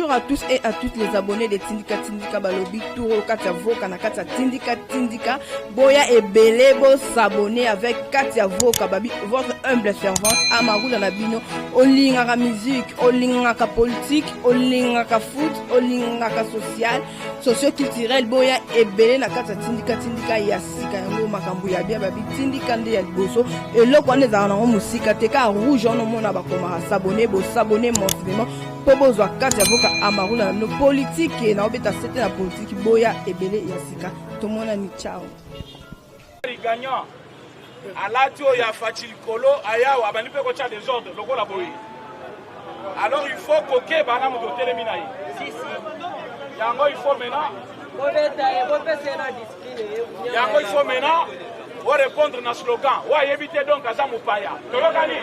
Bonjour à tous et à toutes les abonnés de Tindika Tindika Balobi Touro Katia Voka na Katia Tindika Tindika Boya et Belebo s'abonner avec Katia Voka Babi, votre humble servante Amarou dans la bino. Olingaka musique, olingaka politique, olingaka foot, olingaka social, socio-culturel. Boya et Belé na Katia Tindika Tindika Yasika yango makambu ya bia Babi Tindika nde ya liboso. Et là quand les arnaques musika teka rouge on mona bakoma s'abonner bo s'abonner mensuellement. Pobozwa Katia Voka Amarou na no politique na obeta c'était la politique boya ebele yasika tout monde ni ciao gagnant alatio ya facile kolo aya wa bani pe ko tia des ordres lokola boyi alors il faut koke bana mo doter mina yi si yango il faut maintenant yango il faut maintenant pour répondre na slogan wa éviter donc aza mupaya tolokani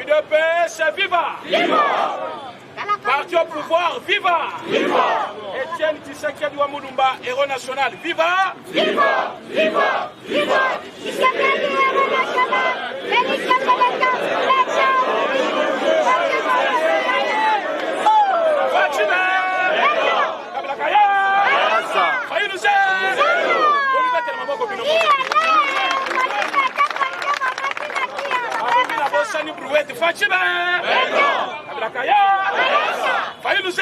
UDPS viva viva Parti au pouvoir, viva! Viva! Etienne Tshisekedi wa Mulumba, héros national, viva! Viva! Viva! Viva! Tshisekedi, héros national, félicitations de la Fatima! Kabla Kaya! Fayoulouze! Olivier Telemaboko Binomo! Abomina Bossani Brouette, Fatima! Kabla Kaya! Fayoulouze!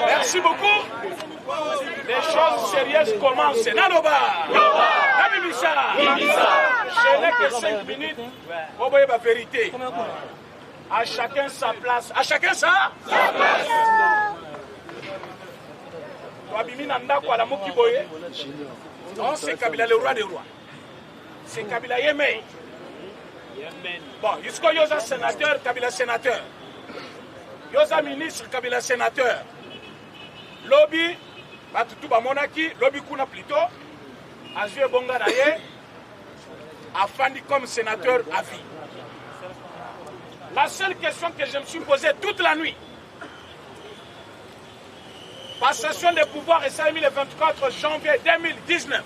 Merci beaucoup. Les choses sérieuses commencent. Naloba! Nabibisa! Je n'ai que 5 minutes pour voir la vérité. À chacun sa place. À chacun sa place. Non, c'est Kabila le roi des rois. C'est Kabila Yémen. Bon, jusqu'à Yosa sénateur, Kabila sénateur. Yosa ministre, Kabila sénateur. Lobby, Batutuba Monaki, Lobby Kuna plutôt. Azue Bonga Daye, Afandi comme sénateur à vie. La seule question que je me suis posée toute la nuit. Passation des pouvoirs et ça le 24 janvier 2019.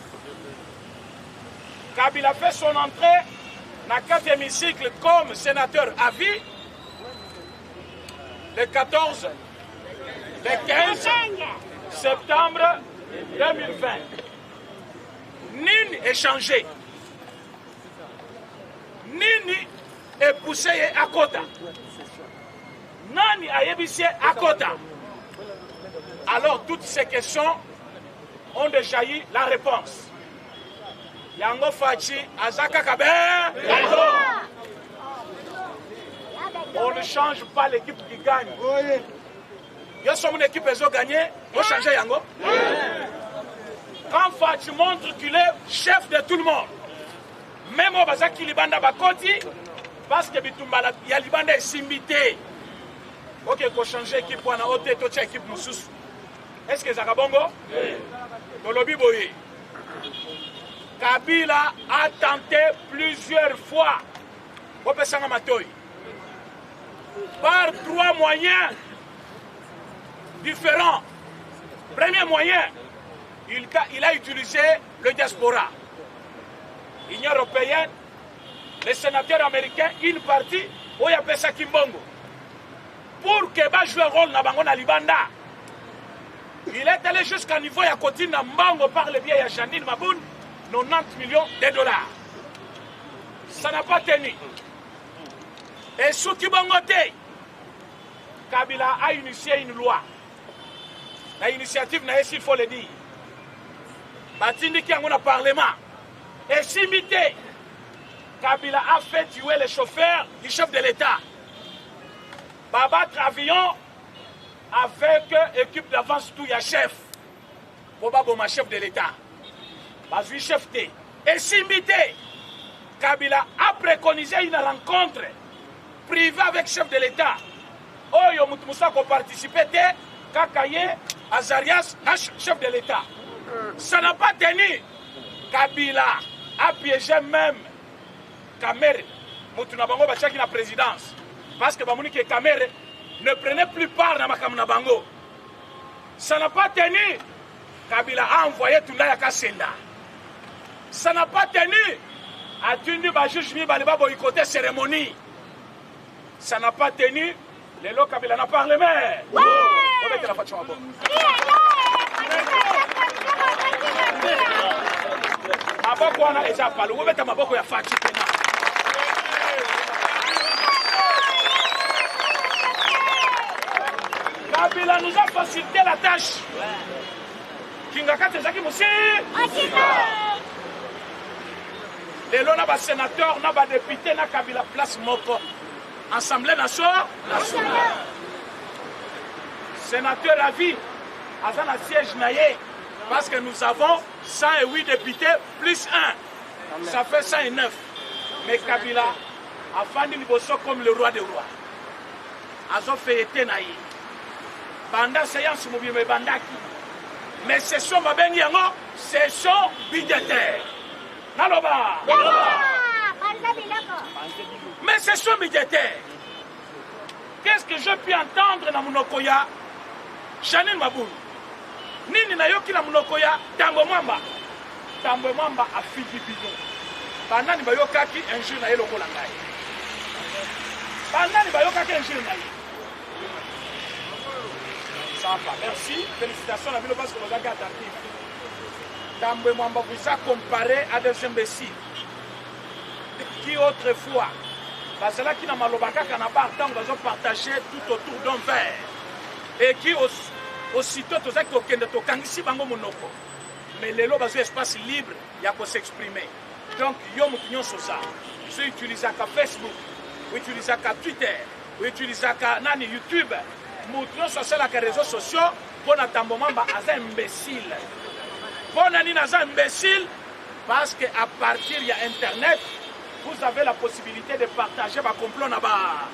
Kabila fait son entrée dans le 4e hémicycle comme sénateur à vie. Le 14, le 15 septembre 2020. Nini est changé. Nini est poussé à Kota. Nani a ébissé à Kota. Alors toutes ces questions ont déjà eu la réponse. Yango Fachi, Azaka Kaber. On ne change pas l'équipe qui gagne. Yo sommes une équipe qui a gagné, on change Yango. Quand Fachi montre qu'il est chef de tout le monde, même au Bazaki Libanda Bakoti, parce que Bitumbala, il y a Libanda Simbité. Ok, il faut changer l'équipe pour la haute équipe Moussous. Est-ce que Zakabongo? Tolobi Boye. Kabila a tenté plusieurs fois. Par 3 moyens différents. Premier moyen, il a utilisé le diaspora. L'Union européenne, les sénateurs américains, une partie, où il y a Pesa Kimbongo. Pour que va jouer un rôle dans Libanda. Il est allé jusqu'à niveau de Kotine Mbango par le biais de Janine Maboun, 90 millions de dollars. Ça n'a pas tenu. Et sous Kibongote, Kabila a initié une loi. L'initiative n'a pas, il faut le dire. Batindi qui a un parlement. Et simité, Kabila a fait tuer les chauffeurs du chef de l'État. Baba Travion avec équipe d'avance tout, il y a chef. Probablement chef de l'État. Bazui chef T. Et simité, Kabila a préconisé une rencontre privée avec chef de l'État. Oyo Moussa qui a participé, Kakaye, Azarias, chef de l'État. Ça n'a pas tenu. Kabila a piégé même Kamere. Moutunabango Bachaki la présidence. Parce que Bamouni et Kamere ne prenaient plus part dans Makamuna Bango. Ça n'a pas tenu. Kabila a envoyé Tundaya Kasenda. Ça n'a pas tenu. A tenu juge Baliba boycotter cérémonie. ça n'a pas tenu. Les lots Kabila n'a pas parlé, mais. Ouais. On va mettre la façon à bord. Maboko wana eza palo. On va mettre maboko ya fachi pena. Kabila nous a facilité la tâche. Kingakate Zaki Moussi. Les lots n'a pas sénateur, n'a pas député, n'a Kabila place moko. Assemblée nationale. Sénateur à vie, Azan a siège naïe, parce que nous avons 108 députés plus 1. Ça fait 109. Mais Kabila a fandi Liboso comme le roi des rois. Azan fait été naïe. Pendant séance, Moubime Bandaki. Mais ce sont ma bengiango, ce sont budgétaires. Naloba. Mais ce sont budgétaires. Qu'est-ce que je peux entendre dans mon okoya? Janine Maboun. Nini na yoki na munokoya Tambo Mwamba. Tambo Mwamba a fini bidon. Banani bayokaki un jour na yelo kola ngai. Banani bayokaki un jour na yelo. Ça va, merci. Félicitations à Milo parce que vous avez attentif. Tambo Mwamba vous a comparé à des imbéciles qui autrefois parce que là qui n'a malobaka kanaba tant qu'ils ont partagé tout autour d'un verre et qui aussitôt tout ça qui okende to kangisi bango monoko mais les lots basé espace libre il y a pour s'exprimer donc yo mutinyo sosa je utilise ka Facebook ou utilise ka Twitter ou utilise ka nani YouTube mutinyo sosa la réseaux sociaux pour na Tambo Mwamba aza imbécile pour nani naza imbécile parce que à partir il y a internet vous avez la possibilité de partager ma complot là-bas.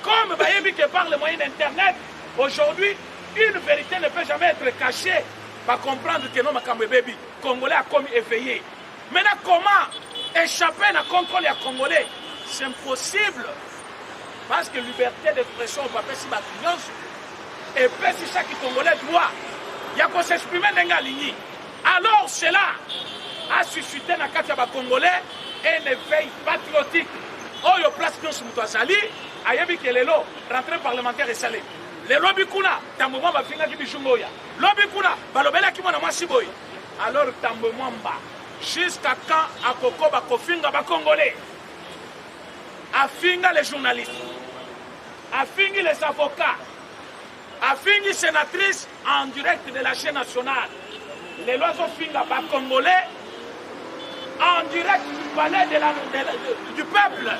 Comme Bayebi que par les moyens d'internet, aujourd'hui, une vérité ne peut jamais être cachée. Pour comprendre que non, ma Baby, Congolais a commis éveillé. Maintenant, comment échapper à la contrôle à Congolais? C'est impossible. Parce que liberté d'expression, on peut faire si bâtiment. Et puis, si chaque Congolais doit, il y a qu'on s'exprimer dans la ligne. Alors, cela a suscité dans le cas Congolais un éveil patriotique. Oh, yo place que je me sali, ayebi que les lots, rentrée parlementaire et salé. Les lobby kuna, Tambo Mwamba finga ki bishungoya. Lobby kuna, balobela ki mwana mwasiboy. Alors Tambo Mwamba, jusqu'à quand Akoko bakofinga ba Congolais? Afinga les journalistes, afingi les avocats, afingi sénatrices en direct de la chaîne nationale. Les lois sont finga ba Congolais en direct du palais du peuple,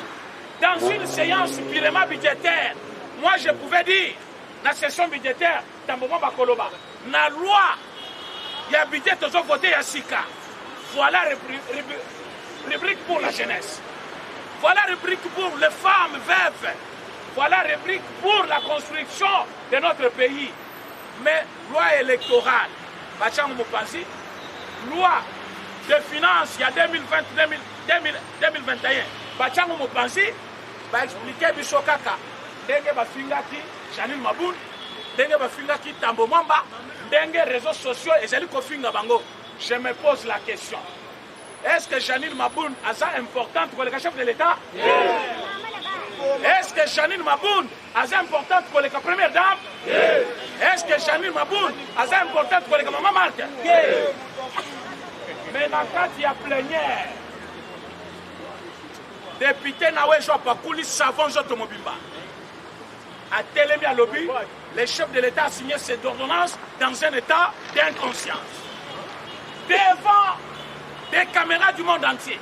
dans une séance purement budgétaire. Moi, je pouvais dire, dans la session budgétaire, Tambo Mwamba Koloba, la loi, il y a budget, ils ont voté à Sika. Voilà rubrique pour la jeunesse. Voilà rubrique pour les femmes veuves. Voilà rubrique pour la construction de notre pays. Mais loi électorale, loi de finances, il y a 2021. Bachango Mopansi va expliquer Bishokaka. Denge Bafingaki, Janine Maboun, Denge Bafingaki, Tambo Mwamba, Denge réseaux sociaux et Zeli Kofinga Bango. Je me pose la question. Est-ce que Janine Maboun a ça importante pour le chef de l'État? Est-ce que Janine Maboun a ça importante pour la première dame? Est-ce que Janine Maboun a ça importante pour la maman Marc? Mais dans le cas, il y a plénière. Député Nawe Joapakuli Savon Jotomobimba. À Télémi à lobby, le chef de l'État a signé cette ordonnance dans un état d'inconscience. Devant des caméras du monde entier.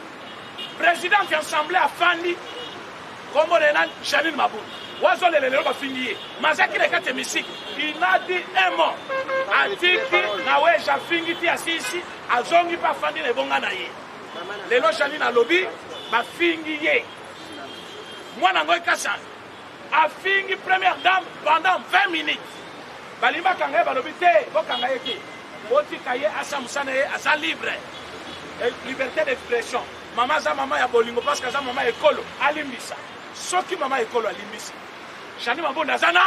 Président de l'Assemblée a Fandi, comme on est là, Janine Maboun. Oiseau les lélos va finir. Mazaki les quatre hémicycles, il n'a dit un mot. A dit que Nawe Jafingiti assisi, a zongi pas Fandi les bonga naïe. Les lois Janine à lobby, ma fingiye. Moi n'engoy kassan. A fingi première dame pendant 20 minutes. Balimba kangaye balobité, bo kangaye ki. Boti kaye asamsane asa libre. Liberté d'expression. Maman za maman ya bolingo parce que za maman ekolo alimbisa. Soki maman ekolo alimbisa. Janine Maboun Nazana.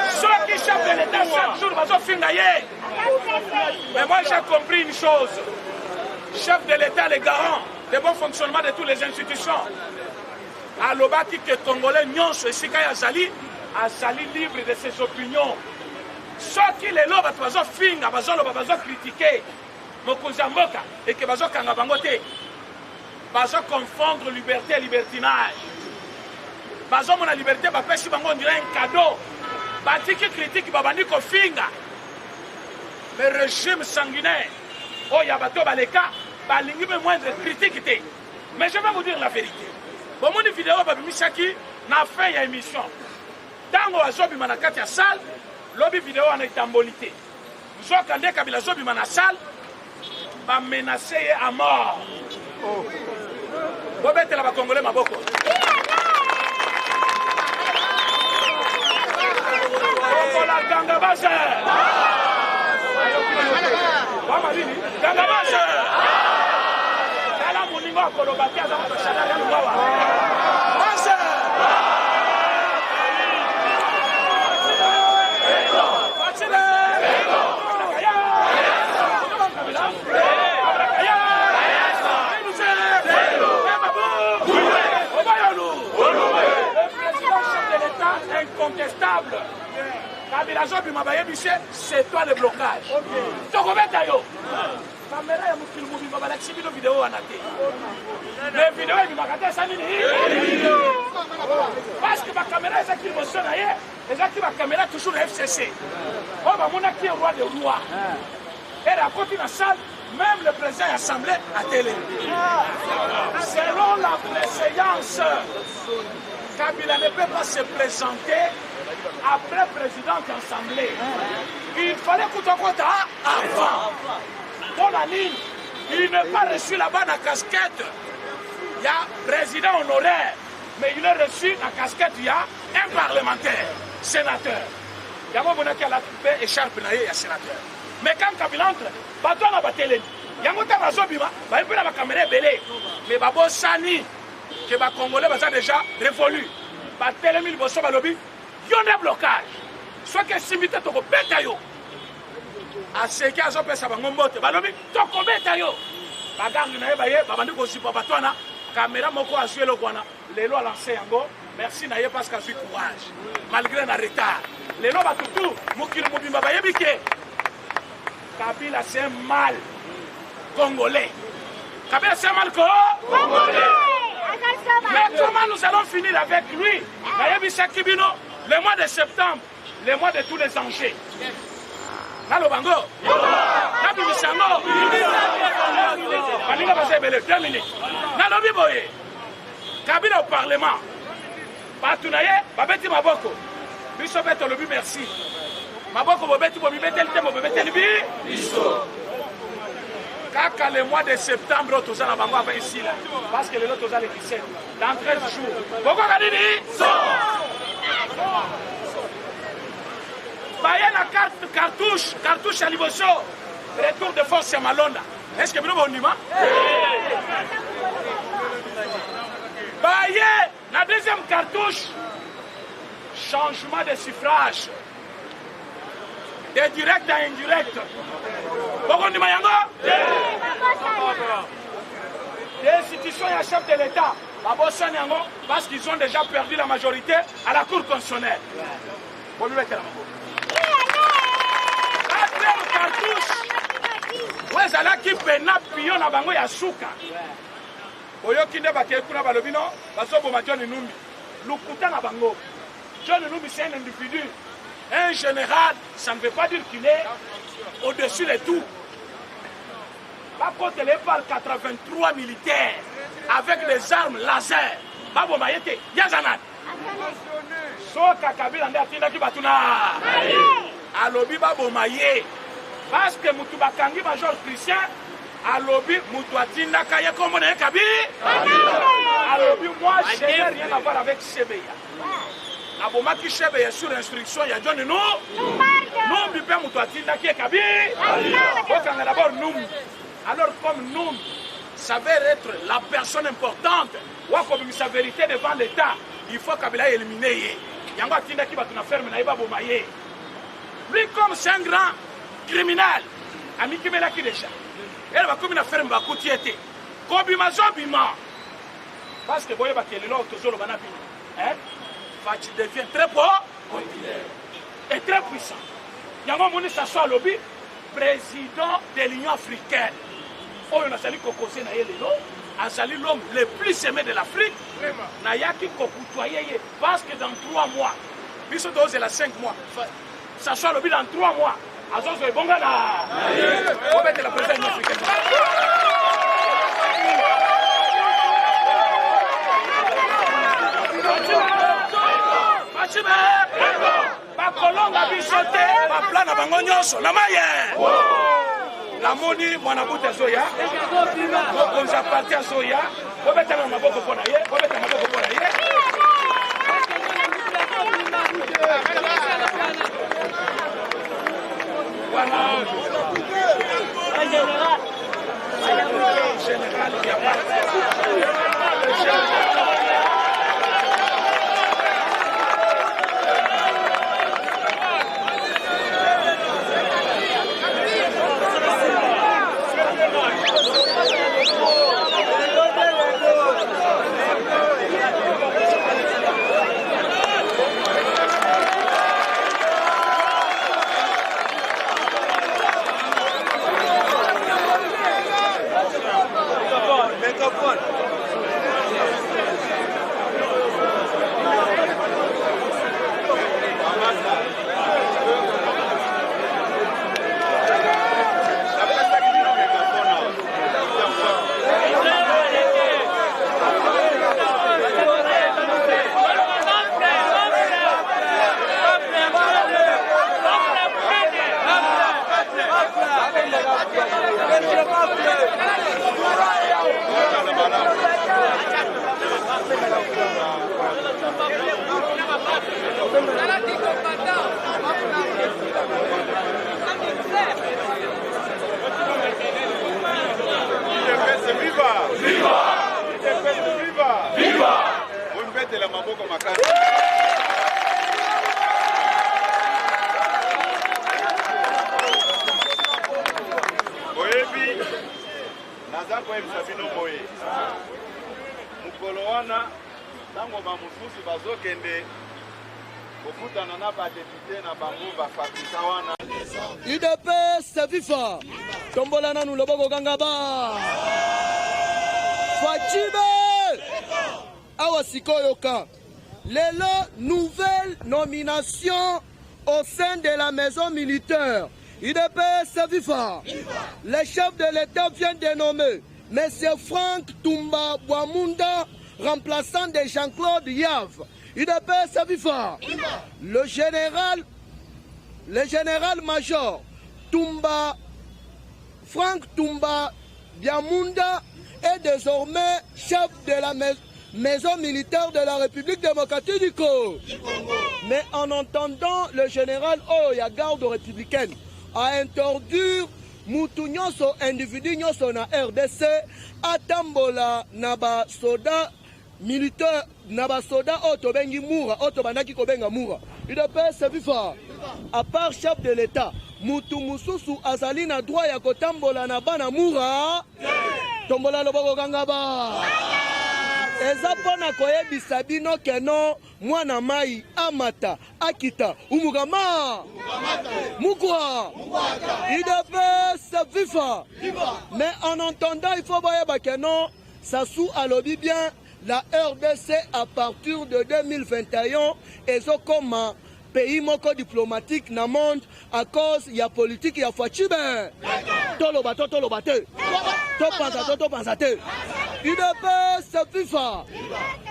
Soki chef de l'État chaque jour va se fingaye. Mais moi j'ai compris une chose. Chef de l'État, les garants, de bon fonctionnement de toutes les institutions. Alobaki que Congolais nyonso esika ya azali libre de ses opinions. Soki lelo bato bazofinga bazoloba bazokritike mokonzi ya mboka eke bazokanga bango te, bazoconfondre liberté et libertinage, bazomona liberté bapesi bango on dirait un cadeau, batiki critique babandi kofinga. Le régime sanguinaire oyo ya bato baleka balingi me moindre critique te. Mais je vais vous dire la vérité. Bon, mon vidéo babimisaki na fin ya émission. Tango azobima na kati ya salle, lobi vidéo ana etamboli te. Nzoka nde Kabila azobima na salle, ba menacer ye à mort. Bobetela ba Congolais maboko. Okola ganga base. Wama nini? Ganga base. Kala muningo akolobaki aza kosala ya lubawa. Base. Incontestable. Kabila Zobi Mabayebise, c'est toi le blocage. Tokobeta yo. Caméra ya mukili mubi babala exhibido vidéo anate. Mais vidéo yi makata sanini. Parce que ma caméra est qui motionne ailleurs, et ça qui ma caméra toujours le FCC. Oh bah mon qui est roi des rois. Et à côté de la salle, même le président de l'Assemblée a télé. Selon la préséance, Kabila ne peut pas se présenter après président de l'Assemblée. Il fallait qu'on avant. Pour la ligne, il n'est pas reçu là-bas la casquette. Il y a président honoraire, mais il est reçu la casquette, il y a un parlementaire, sénateur. Il y a un qui a la écharpe, il y a sénateur. Mais quand Kabila entre, bateau na batele. Il y a un temps azobima, ba yepela ba caméra belé. Mais babo sani que ba Congolais ba déjà révolu. Ba télé mil bosso ba lobi, yo ne blocage. Soit que simité to ko beta yo. A ce qui azo pesa ba ngombote, ba lobi to ko beta yo. Ba gangi na yeba ye, ba bandi ko sipa batwana, caméra moko azue lo kwana. Lelo a lancé yango. Merci na ye parce qu'a eu courage. Malgré un retard. Lelo ba tutu, mokili mobimba ba yebike. Kabila c'est un mal congolais. Kabila c'est un mal congolais. Mais comment nous allons finir avec lui? Le mois de septembre, le mois de tous les enjeux. Nalo bango. Nabi Misango. Balinga basebele 2 minutes. Nalo biboye. Kabila au parlement. Batunaye, babeti maboko. Biso beto lobi merci. Maboko bobeti bobi betel te bobi betel bi. Biso. Kaka le mois de septembre, tous à la bango avec ici là. Parce que le lot aux à les 17. Dans 13 jours. Pourquoi Kadini? Baye la cartouche à Liboso. Retour de force à Malonda. Est-ce que vous avez un niveau? Baye la deuxième cartouche. Changement de suffrage. De direct à indirect. Pourquoi on les institutions et les chefs de l'État, parce qu'ils ont déjà perdu la majorité à la Cour constitutionnelle. Vous lui mettez la main. Quatrième cartouche. Où est-ce là qui pénale pion à Bango Yasuka? Oyokinde Bakekuna Balobino, Basoboma John Numbi. Lukuta na Bango. John Numbi, c'est un individu. Un général, ça ne veut pas dire qu'il est au-dessus de tout. Par contre, il parle 83 militaires avec des armes laser. Babo Mayete, Yazanat. Soka Kabila Ndatinda Kibatuna. Alobi Babo Maye. Parce que Moutubakangi Major Christian, Alobi Moutuatinda Kaya Komone Kabi. Alobi, moi, je n'ai rien à voir avec Sebeya. Abomaki Chebe est sur instruction, il y a John nous. Nous, Bipé Moutoatinda qui est Kabi. D'abord, nous. Alors, comme nous, ça veut être la personne importante, ou comme sa vérité devant l'État, il faut Kabila éliminer. Yango Tinda qui va tout faire, mais il va bombayer. Lui, comme c'est un grand criminel, Ami Kimela qui déjà. Elle va comme une affaire Mbakoutiété. Kobima Zobima. Parce que vous voyez que les autres toujours le banabino. Fachi devient très populaire et très puissant. Yango Moni Sassou Lobby, président de l'Union africaine. On a sali kokose na yelelo, a sali l'homme le plus aimé de l'Afrique. Na yaki kokutoyer parce que dans 3 mois, biso dose la 5 mois. Sassou Lobby dans 3 mois. Azozo ebonga na. On va être la présidente de l'Union africaine. Bakolonga bisote baplana bango nyonso na maye namoni mwana buta zoya mokonzi parti zoya obetana maboko mpona ye obeta maboko mpona ye UDPS viva tombola nanu loboko gangaba Fachibe awa sikoyoka lelo nouvelle nomination au sein de la maison militaire UDPS viva le chef de l'État vient de nommer Monsieur Franck Toumba Bouamunda remplaçant de Jean-Claude Yav UDPS viva le général-major Franck Toumba Biamunda est désormais chef de la maison militaire de la République démocratique du Congo. Mais en entendant le général Oya garde républicaine a interdit mutu nyonso individu nyonso na RDC atambola naba soda militaire naba soda otobengi mura otobandaki kobenga mura UDPS viva à part chef de l'État mutu mususu azali na droit ya kotambola na bana mura tombola loboko kangaba eza pona koyebisa bino keno mwana mai amata akita umugama mukwa UDPS viva mais en entendant il faut boyeba keno Sassou alobi bien la RDC à partir de 2021 ezo koma pays moko diplomatique na monde à cause ya politique ya Fachibe toloba te to panza te UDPS viva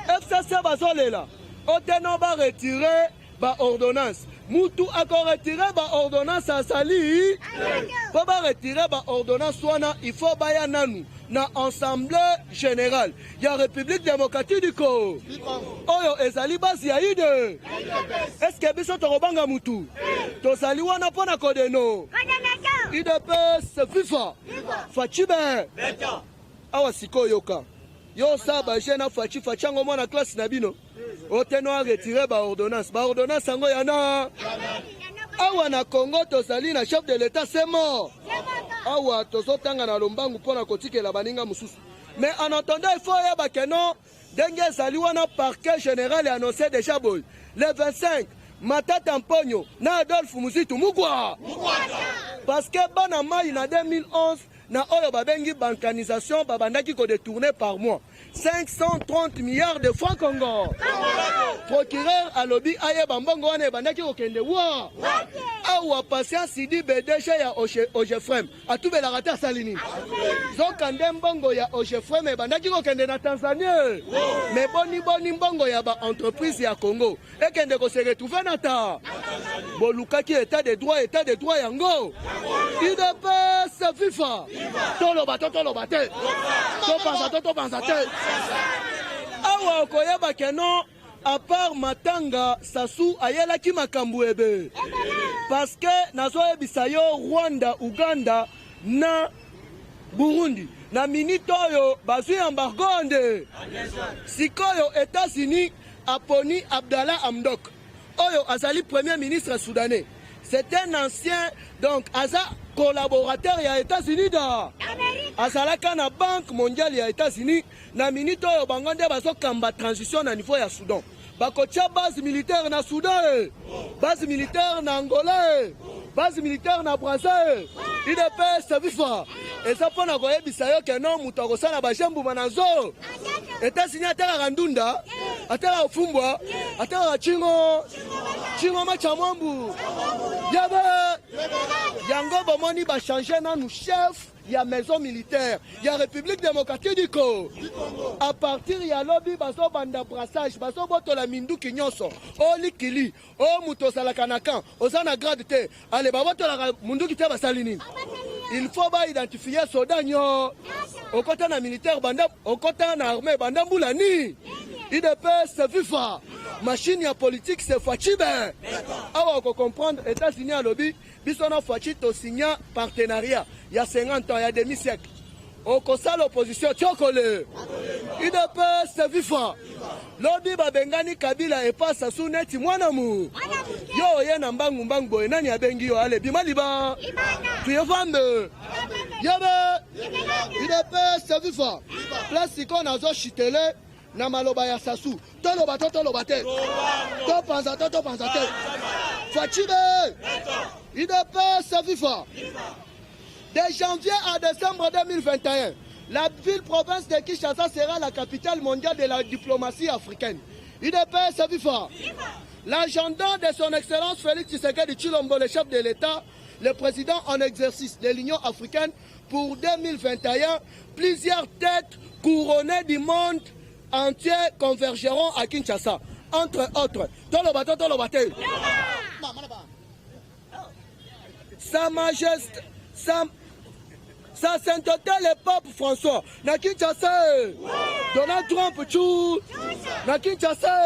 FCC bazolela oteno ba retirer ba ordonnance mutu ako retirer ba ordonnance asali po ba retirer ba ordonnance wana il faut baya nanu na assemblée générale ya République démocratique du Congo oyo ezali basi ya ide est-ce que biso tokobanga mutu tozali wana pona kodeno UDPS viva Fachibe awa sikoyoka yo saba jena fachi fachango mwana classe na bino oteno a retirer ba ordonnance yango yana awa na Congo tozali na chef de l'État c'est mort awa tozotanga na lombangu pona kotikela baninga mususu Mais en entendant, il faut y que non. Dengue Saliwana parquet général est annoncé déjà boy. Le 25, Matata Mpogno, na Adolphe Muzitu Mugwa. Parce que Banama, en 2011, na oyo babengi bancanisation babandaki ko détourner par mois 530 milliards de francs Congo. Procureur à lobby aye bambongo wane bandaki ko kende wa. Awa patient Sidi BDG ya Ogefrem atubela rata salini. Zokande mbongo ya Ogefrem bandaki ko kende na Tanzanie. Mais boni mbongo ya ba entreprise ya Congo et kende ko se retrouver na ta. Bolukaki état de droit yango. IDPS FIFA. Tolo bate. To panza te. Awa okoyeba keno à part Matanga Sassou ayela ki makambu ebe. Parce que nazo ebisa yo Rwanda, Uganda na Burundi. Na minito yo bazui embargo nde. Sikoyo États-Unis aponi Abdallah Hamdok. Oyo azali premier ministre soudanais. C'est un ancien, donc, Aza collaborateur des États-Unis. Azalaka na Banque mondiale des États-Unis. Na minito yo bangonde baso kamba transition na niveau ya Soudan. Bakotia base militaire na Soudan. Base militaire na Angola. Base militaire na Brazzaville. IDPS FIFA. Et ça pour na koyebisa yo ke non muto akosala bajembu manazo. États-Unis atala randunda. Atala ofumbwa. Atala Chingo machamombu. Yabe. Yango bomoni ba changer na nous chef. Il y a maison militaire, il y a République démocratique du Congo. À partir il y a lobby baso banda brassage, baso boto la mindu kinyoso, o likili, o muto salakanakan, o sana grade te. Allez ba boto la mundu kite basalini. Il faut ba identifier sodanyo. Au côté na militaire banda, au côté na armée banda boulani. IDPS c'est FIFA. Machine ya politique c'est Fachibe. Awa ko comprendre États-Unis à lobby, bisona Fachi to signer partenariat. Il y a 50 ans, il y a demi-siècle. Au conseil l'opposition, Tchokole. IDPS c'est FIFA. Lobby babengani Kabila et passe à Souneti Mwanamu. Yo yena mbangu mbangu boy nani abengi yo ale bimaliba. Tuyevande. Yabe. IDPS c'est FIFA. Place iko nazo chitele. Na maloba ya Sassou. Toloba te. To panza te. Fachibe. IDPS FIFA. De janvier à décembre 2021, la ville-province de Kinshasa sera la capitale mondiale de la diplomatie africaine. IDPS FIFA. L'agenda de son Excellence Félix Tshisekedi Tshilombo, le chef de l'État, le président en exercice de l'Union africaine pour 2021, plusieurs têtes couronnées du monde entier convergeront à Kinshasa. Entre autres, Tolobate. Sa Majesté, Sa Sainteté le Pape François, na Kinshasa. Donald Trump, na Kinshasa.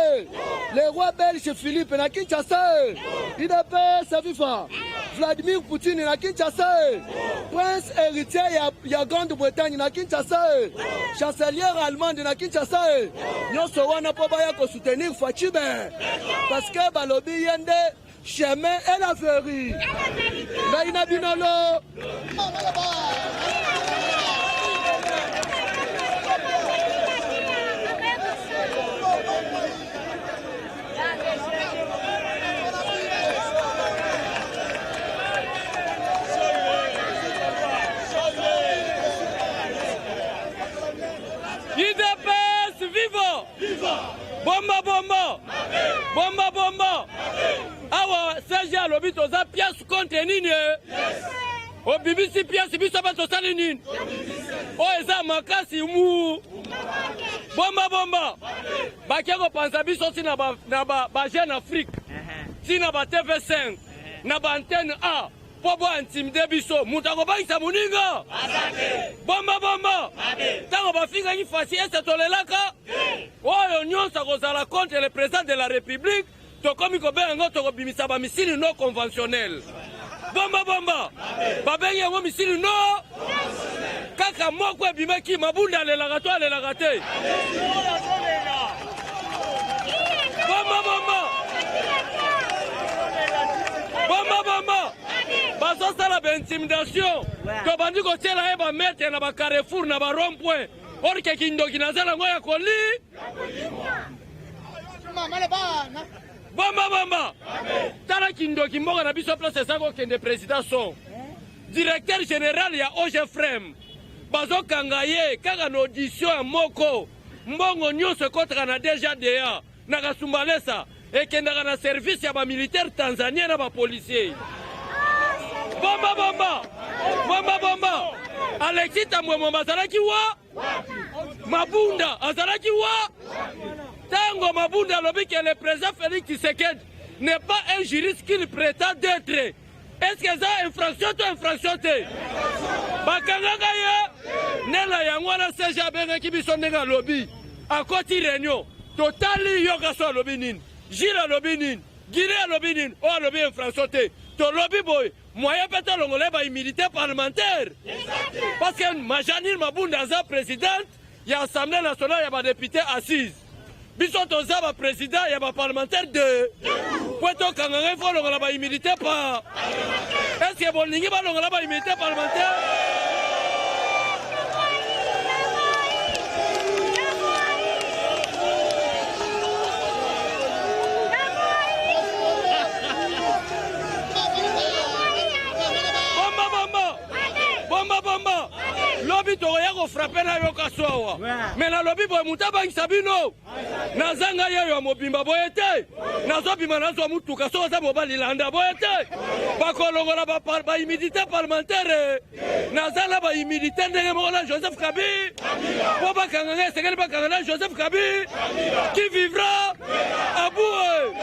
Le roi belge Philippe, na Kinshasa. IDPS FIFA. Vladimir Poutine, na Kinshasa. Prince héritier ya Grande-Bretagne, na Kinshasa. Chancelière allemande, na Kinshasa. Nyonso wana po baya ko soutenir Fachibe. Parce que balobi yende chemin et la ferry. Gaïna Binolo. IDPS viva! Bomba! Awa Serge alobi toza pièce contre nini? O BBC pièce biso ba tosali nini? O eza makasi mu. Bomba. Bakeko panza biso si na ba Jeune Afrique. Si na ba TV5, na ba antenne A. Pobo intimide biso, mutako bangisa muninga. Bomba. Tango bafinga ni fasi ese tolelaka. Oyo nyonso kozala contre le président de la République. Tokomi kobenga toko bimisa ba misili non conventionnel. Bomba. Babengi yango misili non. Kaka moko ebimaki mabunda lelaka to lelaka te. Bomba. Baso sala ba intimidation. To bandi ko tiela e ba mettre na ba carrefour na ba rond-point. orke kindoki nazala ngo ya koli Bamba tala kindoki mboka na biso place sango kende président son directeur général ya OGFREM bazo kangaye kaka na audition ya moko mbongo nyonso kotaka na DGDA na kasumbalesa ekendaka na service ya ba militaire tanzanien na ba policier Bamba Alexis Tambwe bazalaki wa Mabunda azalaki wa Tango Mabunda lobi que le président Félix Tshisekedi n'est pas un juriste qu'il prétend d'être. Est-ce que ça infraction ou infraction te? Bakangaka ye nela yangwana seja benga kibiso ndenga lobi akoti réunion totali yoka so lobi nini jira lobi nini gire lobi nini o lobi infraction te to lobi boy moyen peut longole ba immunité parlementaire parce que Majanir Mabunda za présidente ya assemblée nationale ya ba député assise biso toza ba président ya ba parlementaire de Puerto Kanganga faut longola ba immunité pas est-ce que bolingi ba longola ba immunité parlementaire Bomba lobi toya ko frapper na yo kaswa mais na lobi boy mutabang sabino nazanga yo mobimba boyete nazobima nazo mutuka so za mobali landa boyete bakolongola ba immunité parlementaire nazala ba immunité ndenge mola Joseph Kabi po bakanga sekeli bakanga Joseph Kabi qui vivra à bout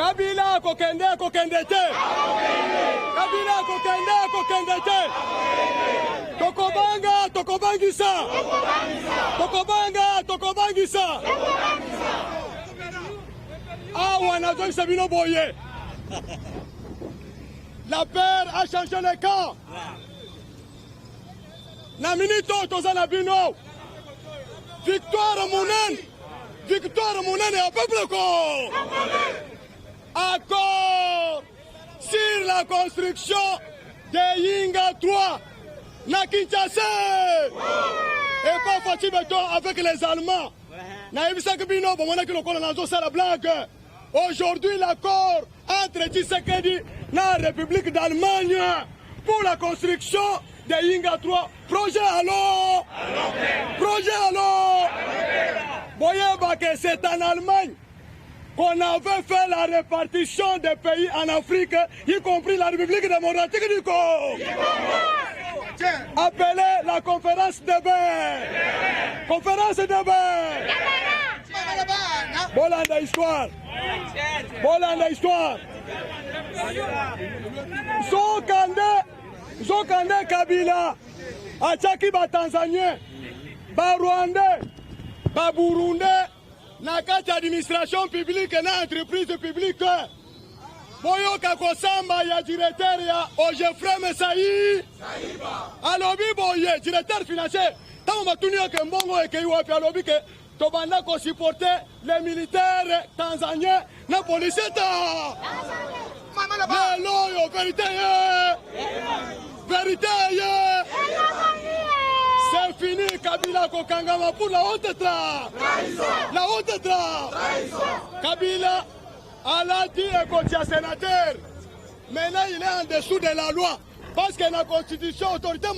Kabila kokende te. Kabila kokende te. Tokobangisa. Awa nazo sabino boye. La paire a changé les camps. Na minito tozana bino. Victoire Mounene à peuple ko. Accord sur la construction de Yinga 3 na Kinshasa et pas Fatih Beton avec les Allemands. La blague. Aujourd'hui, l'accord entre Tshisekedi et la République d'Allemagne pour la construction de Yinga 3. Projet alors. Voyez que c'est en Allemagne qu'on avait fait la répartition des pays en Afrique, y compris la République démocratique du Congo. Appelez la conférence de Berne. Bolanda histoire. Zokande Kabila, Achaki ba Tanzanien, ba Rwandais, ba Burundais, na kati administration publique na entreprise publique. boyoka kosamba ya directeur ya Ogefre Mesai alobi boye directeur financier tango matuni yoke mbongo ekei wapi alobi ke tobanda ko supporter les militaires tanzaniens na policiers ta lelo yo vérité c'est fini. Kabila kokangama pour la honte tra Kabila a dit un sénateur. Maintenant il est en dessous de la loi parce que la constitution autorité